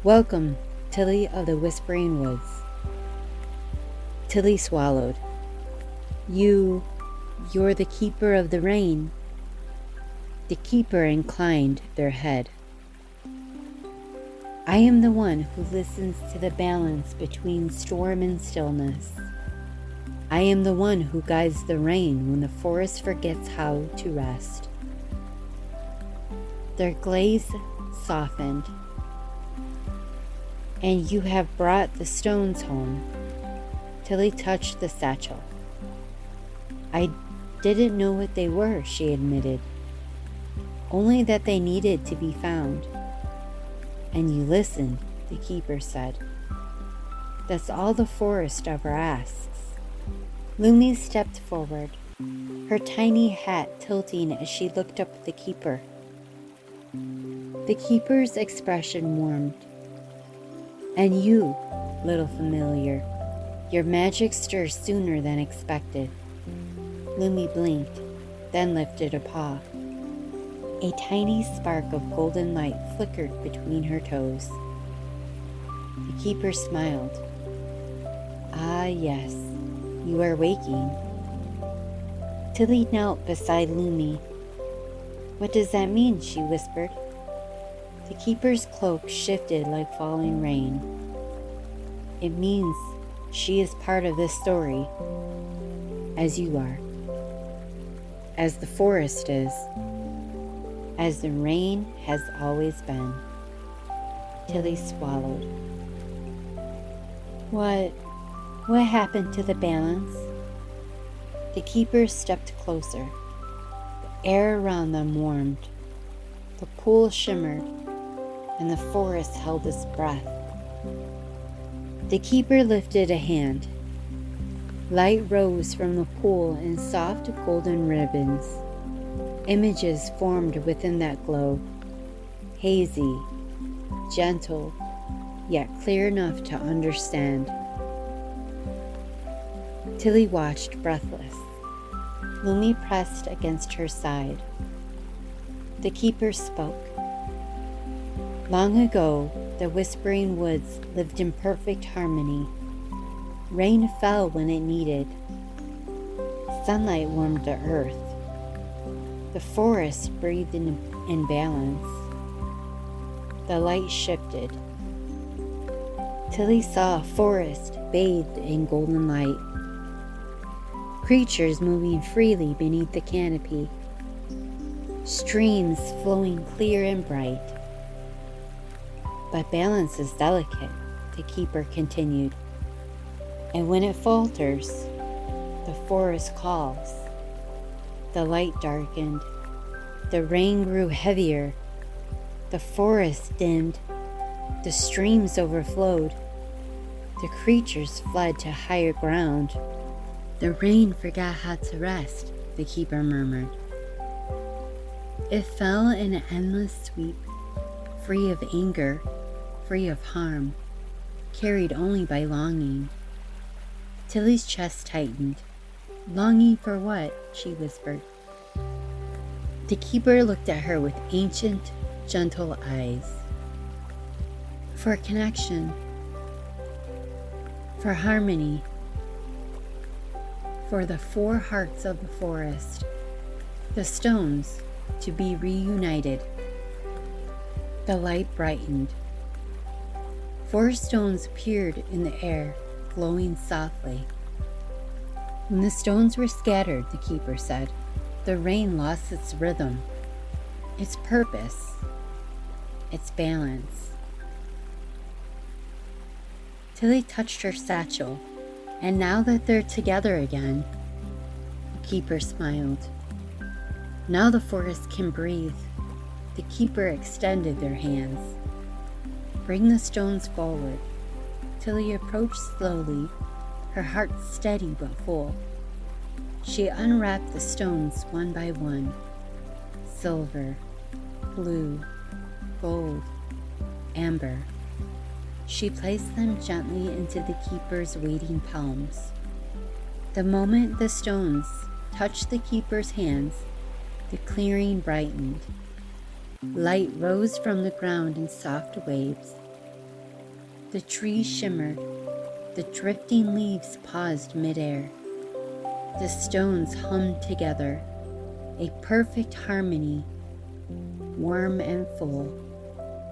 "Welcome, Tilly of the Whispering Woods." Tilly swallowed. You're the keeper of the rain." The keeper inclined their head. "I am the one who listens to the balance between storm and stillness. I am the one who guides the rain when the forest forgets how to rest." Their glaze softened. "And you have brought the stones home." Tilly touched the satchel. "I didn't know what they were," she admitted. "Only that they needed to be found." "And you listened," the keeper said. "That's all the forest ever asks." Lumi stepped forward, her tiny hat tilting as she looked up at the keeper. The keeper's expression warmed. "And you, little familiar, your magic stirs sooner than expected." Lumi blinked, then lifted a paw. A tiny spark of golden light flickered between her toes. The keeper smiled. "Ah, yes, you are waking." Tilly knelt beside Lumi. "What does that mean?" she whispered. The keeper's cloak shifted like falling rain. "It means she is part of this story, as you are, as the forest is, as the rain has always been." Tilly swallowed. What happened to the balance?" The keeper stepped closer. The air around them warmed. The pool shimmered, and the forest held its breath. The keeper lifted a hand. Light rose from the pool in soft golden ribbons. Images formed within that glow, hazy, gentle, yet clear enough to understand. Tilly watched, breathless. Lumi pressed against her side. The keeper spoke. Long ago, the whispering woods lived in perfect harmony. Rain fell when it needed. Sunlight warmed the earth. The forest breathed in balance. The light shifted. Tilly saw a forest bathed in golden light. Creatures moving freely beneath the canopy. Streams flowing clear and bright. But balance is delicate, the keeper continued. And when it falters, the forest calls. The light darkened. The rain grew heavier. The forest dimmed. The streams overflowed. The creatures fled to higher ground. The rain forgot how to rest, the keeper murmured. It fell in an endless sweep, free of anger, free of harm, carried only by longing. Tilly's chest tightened. Longing for what? She whispered. The keeper looked at her with ancient, gentle eyes. For connection, for harmony, for the four hearts of the forest, the stones to be reunited. The light brightened. 4 stones appeared in the air, glowing softly. When the stones were scattered, the keeper said, the rain lost its rhythm, its purpose, its balance. Tilly touched her satchel, and now that they're together again, the keeper smiled. Now the forest can breathe. The keeper extended their hands. Bring the stones forward. Tilly approached slowly, her heart steady but full. She unwrapped the stones one by one. Silver, blue, gold, amber. She placed them gently into the keeper's waiting palms. The moment the stones touched the keeper's hands, the clearing brightened. Light rose from the ground in soft waves. The trees shimmered. The drifting leaves paused midair. The stones hummed together, a perfect harmony, warm and full,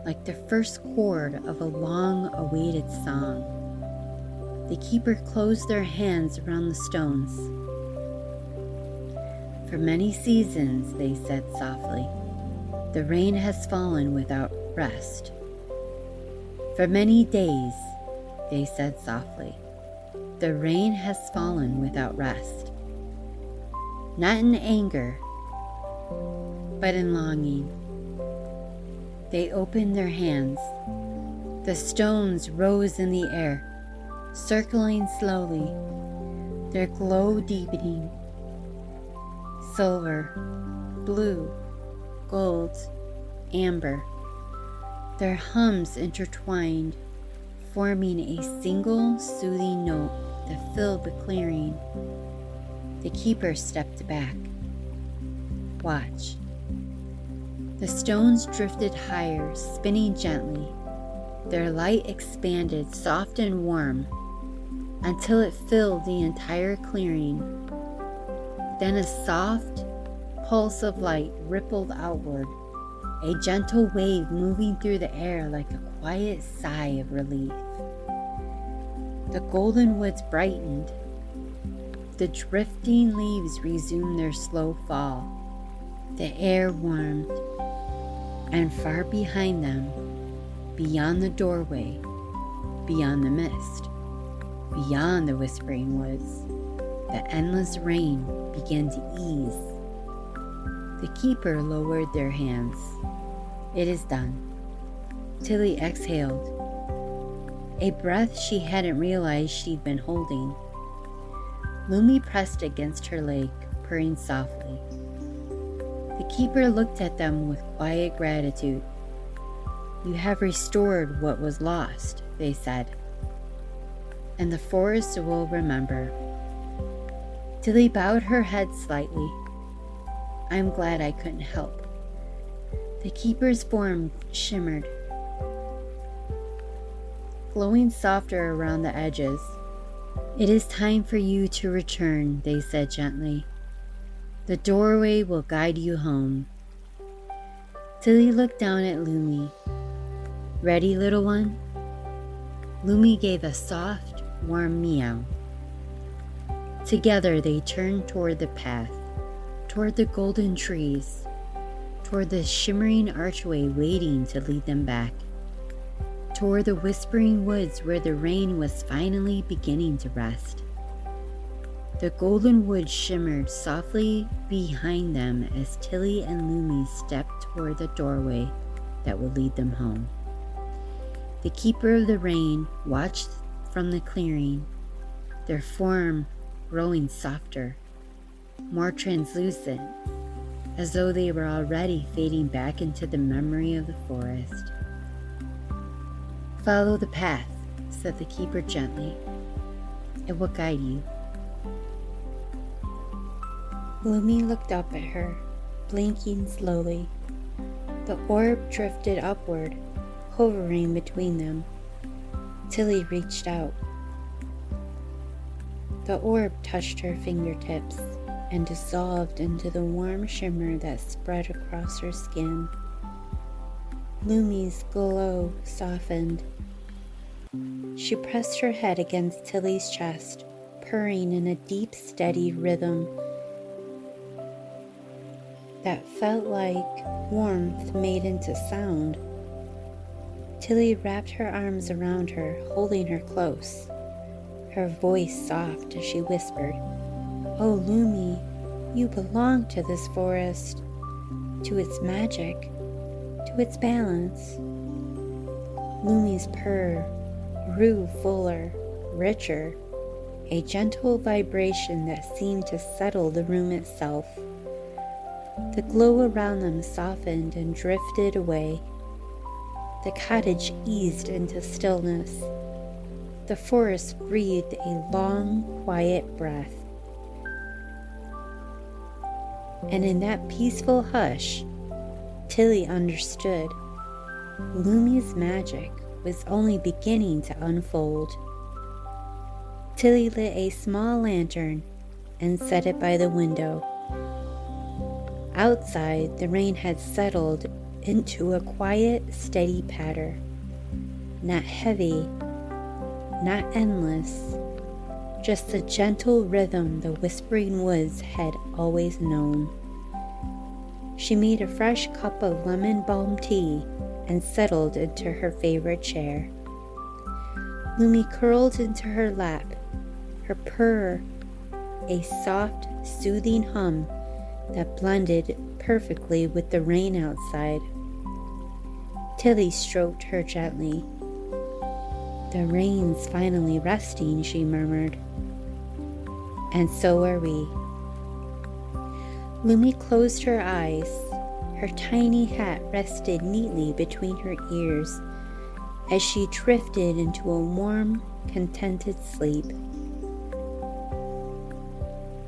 like the first chord of a long-awaited song. The keeper closed their hands around the stones. For many seasons, they said softly, the rain has fallen without rest. For many days, they said softly, the rain has fallen without rest. Not in anger, but in longing. They opened their hands. The stones rose in the air, circling slowly, their glow deepening. Silver, blue, gold, amber. Their hums intertwined, forming a single soothing note that filled the clearing. The keeper stepped back. Watch. The stones drifted higher, spinning gently. Their light expanded, soft and warm, until it filled the entire clearing. Then a soft pulse of light rippled outward, a gentle wave moving through the air like a quiet sigh of relief. The golden woods brightened. The drifting leaves resumed their slow fall. The air warmed, and far behind them, beyond the doorway, beyond the mist, beyond the whispering woods, the endless rain began to ease. The keeper lowered their hands. It is done. Tilly exhaled. a breath she hadn't realized she'd been holding. Lumi pressed against her leg, purring softly. The keeper looked at them with quiet gratitude. "You have restored what was lost," they said, "and the forest will remember." Tilly bowed her head slightly. "I'm glad I couldn't help." The keeper's form shimmered, glowing softer around the edges. "It is time for you to return," they said gently. "The doorway will guide you home." Tilly looked down at Lumi. "Ready, little one?" Lumi gave a soft, warm meow. Together they turned toward the path, toward the golden trees, toward the shimmering archway waiting to lead them back, toward the whispering woods where the rain was finally beginning to rest. The golden wood shimmered softly behind them as Tilly and Lumi stepped toward the doorway that would lead them home. The keeper of the rain watched from the clearing, their form growing softer, more translucent, as though they were already fading back into the memory of the forest. "Follow the path," said the keeper gently. "It will guide you." Lumi looked up at her, blinking slowly. The orb drifted upward, hovering between them. Tilly reached out. The orb touched her fingertips and dissolved into the warm shimmer that spread across her skin. Lumi's glow softened. She pressed her head against Tilly's chest, purring in a deep, steady rhythm that felt like warmth made into sound. Tilly wrapped her arms around her, holding her close, her voice soft as she whispered, "Oh, Lumi, you belong to this forest, to its magic, to its balance." Lumi's purr grew fuller, richer, a gentle vibration that seemed to settle the room itself. The glow around them softened and drifted away. The cottage eased into stillness. The forest breathed a long, quiet breath. And in that peaceful hush, Tilly understood. Lumi's magic was only beginning to unfold. Tilly lit a small lantern and set it by the window. Outside, the rain had settled into a quiet, steady patter. Not heavy, not endless, just the gentle rhythm the whispering woods had always known. She made a fresh cup of lemon balm tea and settled into her favorite chair. Lumi curled into her lap, her purr a soft, soothing hum that blended perfectly with the rain outside. Tilly stroked her gently. "The rain's finally resting," she murmured. "And so are we." Lumi closed her eyes. Her tiny hat rested neatly between her ears as she drifted into a warm, contented sleep.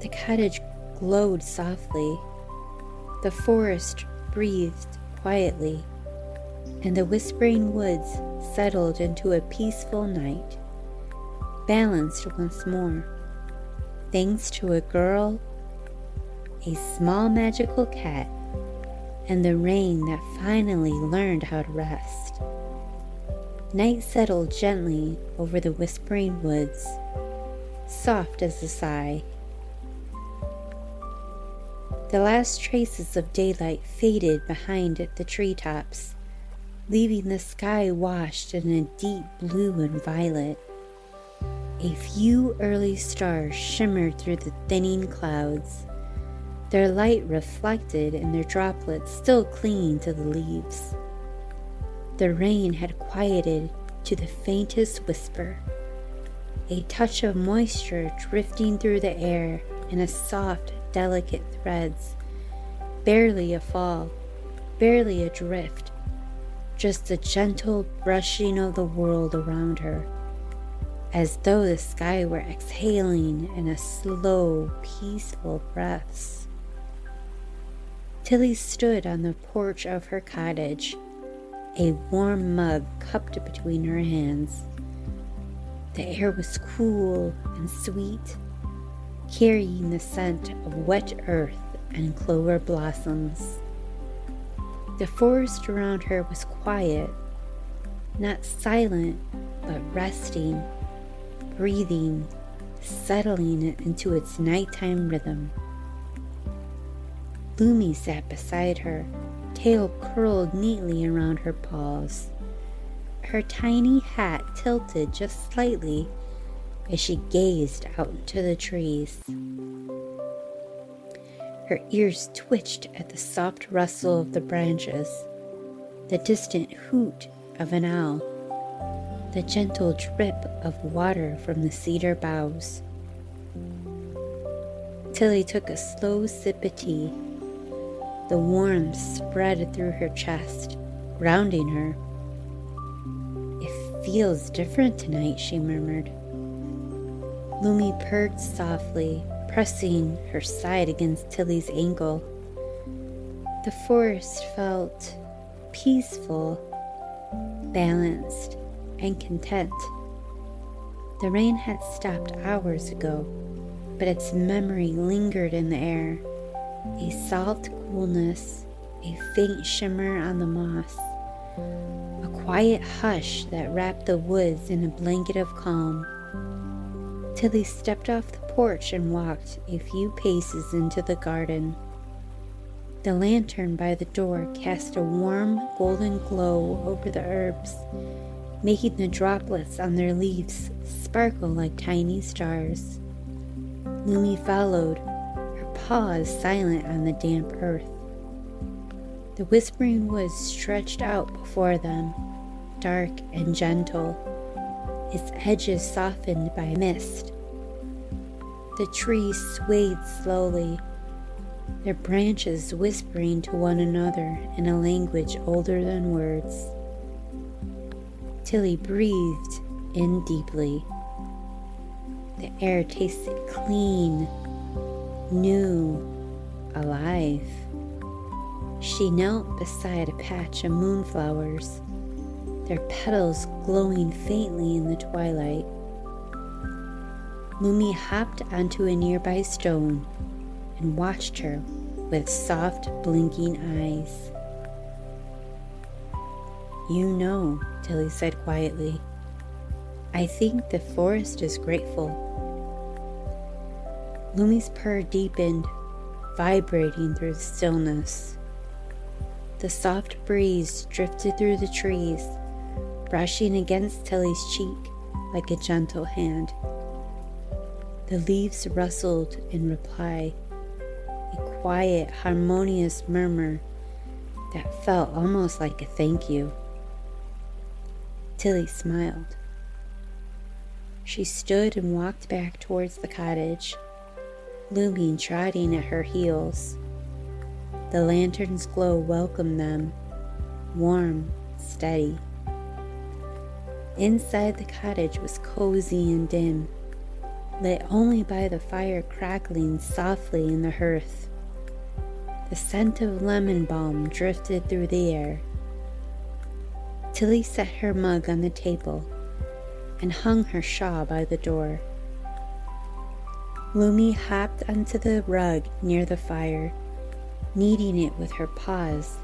The cottage glowed softly. The forest breathed quietly, and the whispering woods settled into a peaceful night, balanced once more, thanks to a girl, a small magical cat, and the rain that finally learned how to rest. Night settled gently over the whispering woods, soft as a sigh. The last traces of daylight faded behind the treetops, leaving the sky washed in a deep blue and violet. A few early stars shimmered through the thinning clouds, their light reflected in their droplets still clinging to the leaves. The rain had quieted to the faintest whisper, a touch of moisture drifting through the air in a soft, delicate threads, barely a fall, barely a drift, just a gentle brushing of the world around her, as though the sky were exhaling in a slow, peaceful breaths. Tilly stood on the porch of her cottage, a warm mug cupped between her hands. The air was cool and sweet, carrying the scent of wet earth and clover blossoms. The forest around her was quiet, not silent, but resting, breathing, settling into its nighttime rhythm. Lumi sat beside her, tail curled neatly around her paws. Her tiny hat tilted just slightly as she gazed out into the trees. Her ears twitched at the soft rustle of the branches, the distant hoot of an owl, the gentle drip of water from the cedar boughs. Tilly took a slow sip of tea. The warmth spread through her chest, grounding her. "It feels different tonight," she murmured. Lumi purred softly, pressing her side against Tilly's ankle. The forest felt peaceful, balanced, and content. The rain had stopped hours ago, but its memory lingered in the air, a soft coolness, a faint shimmer on the moss, a quiet hush that wrapped the woods in a blanket of calm. Tilly stepped off the porch and walked a few paces into the garden. The lantern by the door cast a warm golden glow over the herbs, making the droplets on their leaves sparkle like tiny stars. Lumi followed, her paws silent on the damp earth. The whispering woods stretched out before them, dark and gentle, its edges softened by mist. The trees swayed slowly, their branches whispering to one another in a language older than words. Tilly breathed in deeply. The air tasted clean, new, alive. She knelt beside a patch of moonflowers, their petals glowing faintly in the twilight. Lumi hopped onto a nearby stone and watched her with soft, blinking eyes. "You know," Tilly said quietly, "I think the forest is grateful." Lumi's purr deepened, vibrating through the stillness. The soft breeze drifted through the trees, brushing against Tilly's cheek like a gentle hand. The leaves rustled in reply, a quiet, harmonious murmur that felt almost like a thank you. Tilly smiled. She stood and walked back towards the cottage, Lumi trotting at her heels. The lantern's glow welcomed them, warm, steady. Inside the cottage was cozy and dim, lit only by the fire crackling softly in the hearth. The scent of lemon balm drifted through the air. Tilly set her mug on the table and hung her shawl by the door. Lumi hopped onto the rug near the fire, kneading it with her paws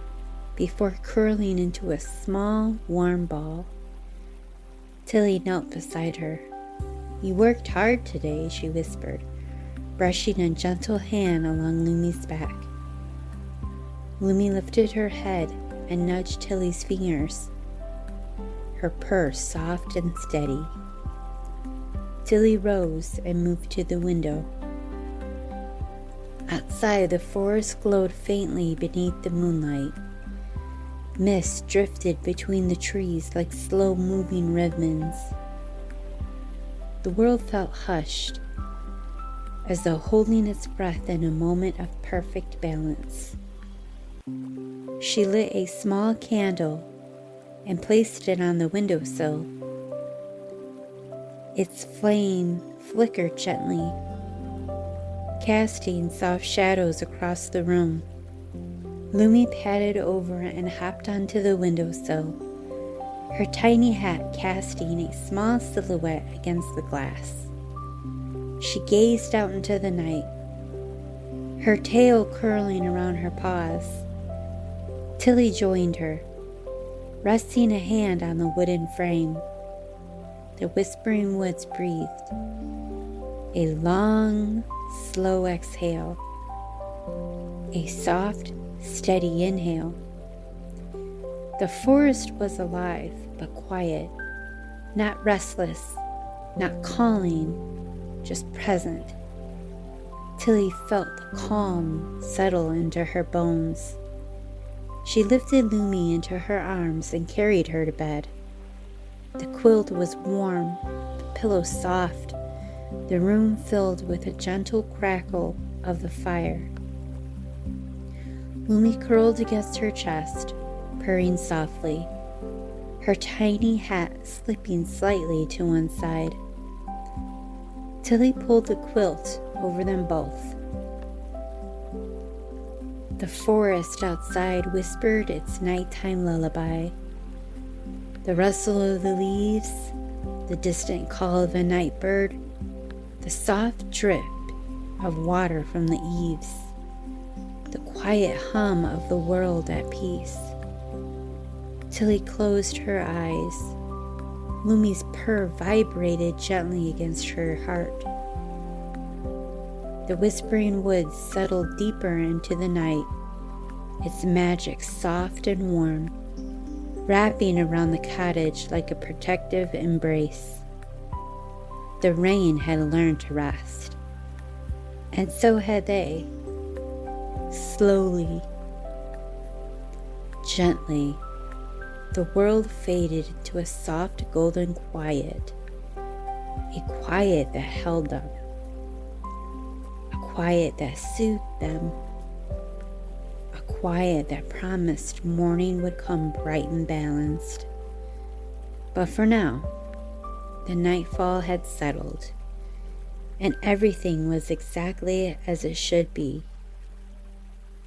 before curling into a small, warm ball. Tilly knelt beside her. "You worked hard today," she whispered, brushing a gentle hand along Lumi's back. Lumi lifted her head and nudged Tilly's fingers, her purr soft and steady. Tilly rose and moved to the window. Outside, the forest glowed faintly beneath the moonlight. Mist drifted between the trees like slow-moving ribbons. The world felt hushed, as though holding its breath in a moment of perfect balance. She lit a small candle and placed it on the windowsill. Its flame flickered gently, casting soft shadows across the room. Lumi padded over and hopped onto the windowsill, her tiny hat casting a small silhouette against the glass. She gazed out into the night, her tail curling around her paws. Tilly joined her, resting a hand on the wooden frame. The whispering woods breathed a long, slow exhale, a soft, steady inhale. The forest was alive but quiet, not restless, not calling, just present. Tilly felt the calm settle into her bones. She lifted Lumi into her arms and carried her to bed. The quilt was warm, the pillows soft, the room filled with a gentle crackle of the fire. Lumi curled against her chest, purring softly, her tiny hat slipping slightly to one side. Tilly pulled the quilt over them both. The forest outside whispered its nighttime lullaby. The rustle of the leaves, the distant call of a night bird, the soft drip of water from the eaves, the quiet hum of the world at peace. Tilly closed her eyes. Lumi's purr vibrated gently against her heart. The whispering woods settled deeper into the night, its magic soft and warm, wrapping around the cottage like a protective embrace. The rain had learned to rest, and so had they. Slowly, gently, the world faded into a soft golden quiet, a quiet that held them, a quiet that soothed them, a quiet that promised morning would come bright and balanced. But for now, the nightfall had settled, and everything was exactly as it should be.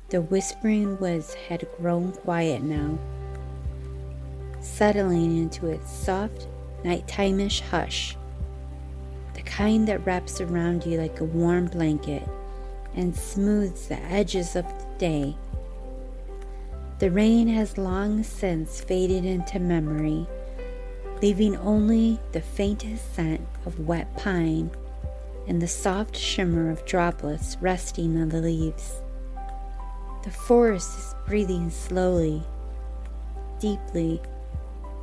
The whispering woods had grown quiet now, settling into its soft, nighttime-ish hush, the kind that wraps around you like a warm blanket and smooths the edges of the day. The rain has long since faded into memory, leaving only the faintest scent of wet pine and the soft shimmer of droplets resting on the leaves. The forest is breathing slowly, deeply,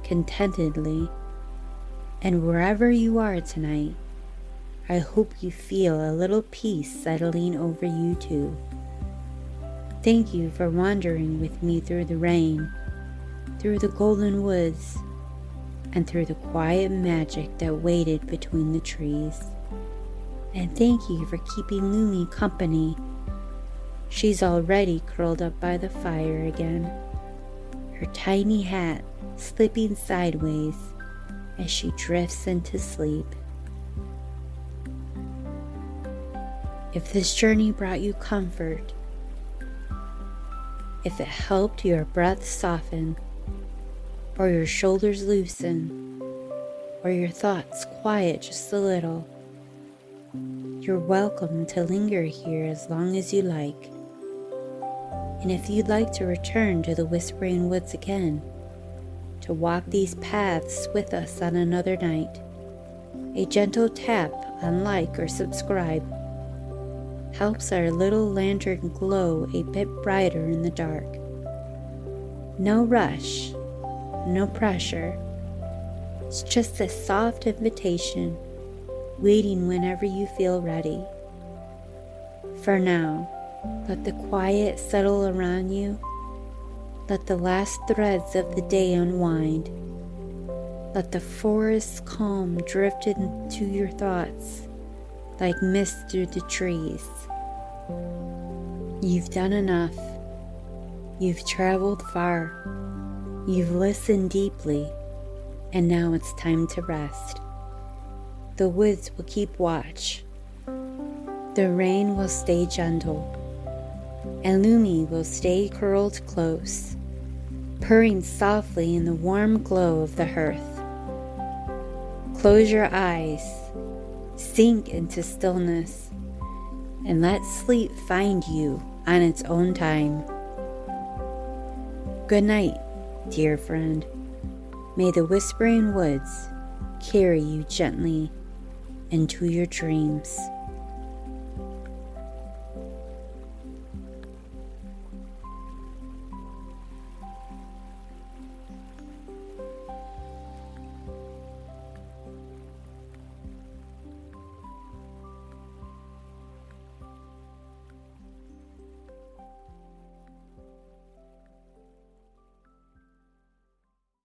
contentedly, and wherever you are tonight, I hope you feel a little peace settling over you too. Thank you for wandering with me through the rain, through the golden woods, and through the quiet magic that waited between the trees. And thank you for keeping Lumi company. She's already curled up by the fire again, her tiny hat slipping sideways as she drifts into sleep. If this journey brought you comfort, if it helped your breath soften, or your shoulders loosen, or your thoughts quiet just a little, you're welcome to linger here as long as you like. And if you'd like to return to the Whispering Woods again, to walk these paths with us on another night, a gentle tap on like or subscribe helps our little lantern glow a bit brighter in the dark. No rush, no pressure. It's just a soft invitation, waiting whenever you feel ready. For now, let the quiet settle around you, Let the last threads of the day unwind. Let the forest's calm drift into your thoughts like mist through the trees. You've done enough. You've traveled far. You've listened deeply, and now it's time to rest. The woods will keep watch. The rain will stay gentle, and Lumi will stay curled close, purring softly in the warm glow of the hearth. Close your eyes, sink into stillness, and let sleep find you on its own time. Good night, dear friend. May the whispering woods carry you gently into your dreams.